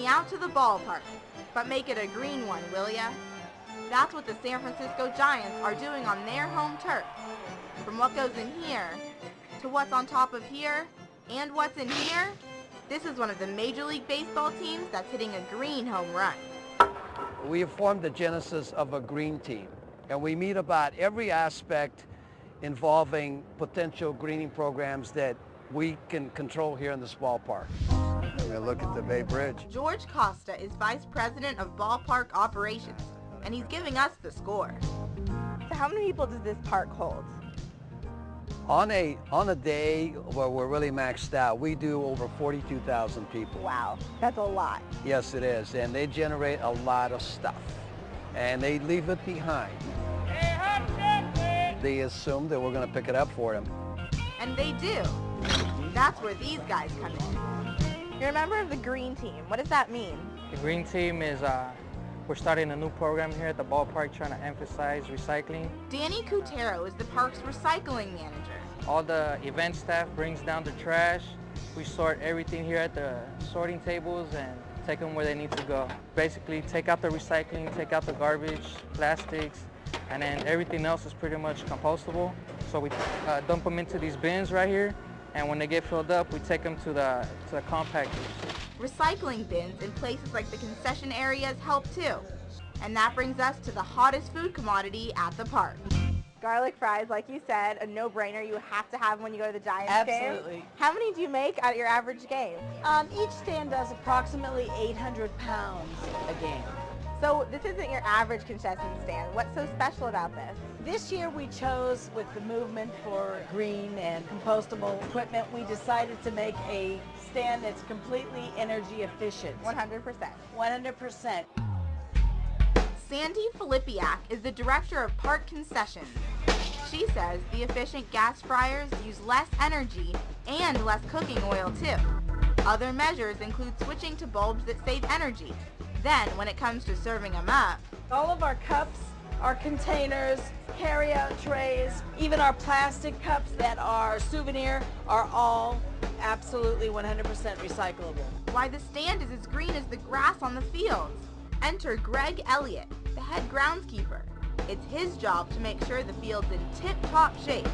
me out to the ballpark, but make it a green one, will ya? That's what the San Francisco Giants are doing on their home turf. From what goes in here, to what's on top of here, and what's in here, this is one of the Major League Baseball teams that's hitting a green home run. We have formed the genesis of a green team, and we meet about every aspect involving potential greening programs that we can control here in this ballpark. Look at the Bay Bridge. George Costa is Vice President of Ballpark Operations, and he's giving us the score. So how many people does this park hold? On a day where we're really maxed out, we do over 42,000 people. Wow, that's a lot. Yes, it is, and they generate a lot of stuff, and they leave it behind. They assume that we're going to pick it up for them. And they do. That's where these guys come in. You're a member of the Green Team. What does that mean? The Green Team is, we're starting a new program here at the ballpark trying to emphasize recycling. Danny Cutero is the park's recycling manager. All the event staff brings down the trash. We sort everything here at the sorting tables and take them where they need to go. Basically, take out the recycling, take out the garbage, plastics, and then everything else is pretty much compostable. So we dump them into these bins right here, and when they get filled up, we take them to the compactors. Recycling bins in places like the concession areas help too. And that brings us to the hottest food commodity at the park. Garlic fries, like you said, a no-brainer. You have to have when you go to the Giants game. Absolutely. How many do you make at your average game? Each stand does approximately 800 pounds a game. So this isn't your average concession stand. What's so special about this? This year we chose, with the movement for green and compostable equipment, we decided to make a stand that's completely energy efficient. 100%. 100%. Sandy Filipiak is the director of park concessions. She says the efficient gas fryers use less energy and less cooking oil too. Other measures include switching to bulbs that save energy. Then, when it comes to serving them up, all of our cups, our containers, carry-out trays, even our plastic cups that are souvenir are all absolutely 100% recyclable. Why the stand is as green as the grass on the fields. Enter Greg Elliott, the head groundskeeper. It's his job to make sure the field's in tip-top shape.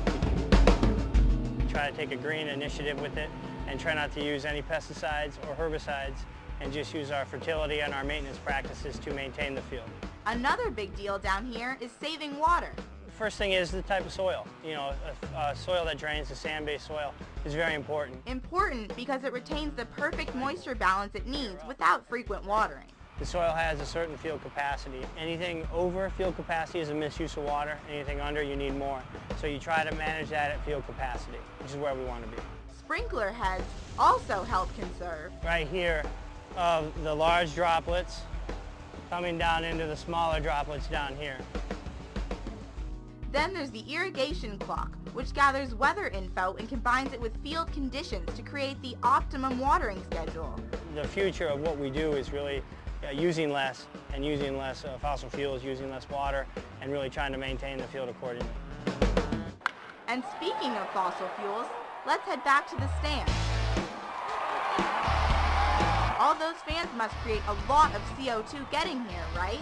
Try to take a green initiative with it and try not to use any pesticides or herbicides and just use our fertility and our maintenance practices to maintain the field. Another big deal down here is saving water. The first thing is the type of soil. You know, a soil that drains, a sand-based soil, is very important. Important because it retains the perfect moisture balance it needs without frequent watering. The soil has a certain field capacity. Anything over field capacity is a misuse of water. Anything under, you need more. So you try to manage that at field capacity, which is where we want to be. Sprinkler heads also help conserve. Right here, the large droplets coming down into the smaller droplets down here. Then there's the irrigation clock, which gathers weather info and combines it with field conditions to create the optimum watering schedule. The future of what we do is really using less fossil fuels, using less water, and really trying to maintain the field accordingly. And speaking of fossil fuels, let's head back to the stand. All those fans must create a lot of CO2 getting here, right?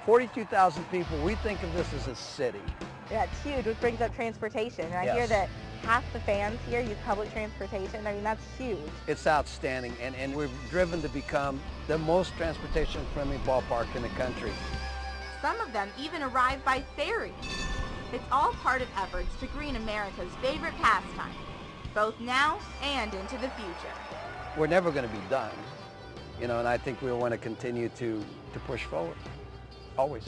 42,000 people, we think of this as a city. Yeah, it's huge, which brings up transportation. And I hear that half the fans here use public transportation. I mean, that's huge. It's outstanding, and we're driven to become the most transportation-friendly ballpark in the country. Some of them even arrive by ferry. It's all part of efforts to green America's favorite pastime, both now and into the future. We're never going to be done, you know, and I think we'll want to continue to push forward, always.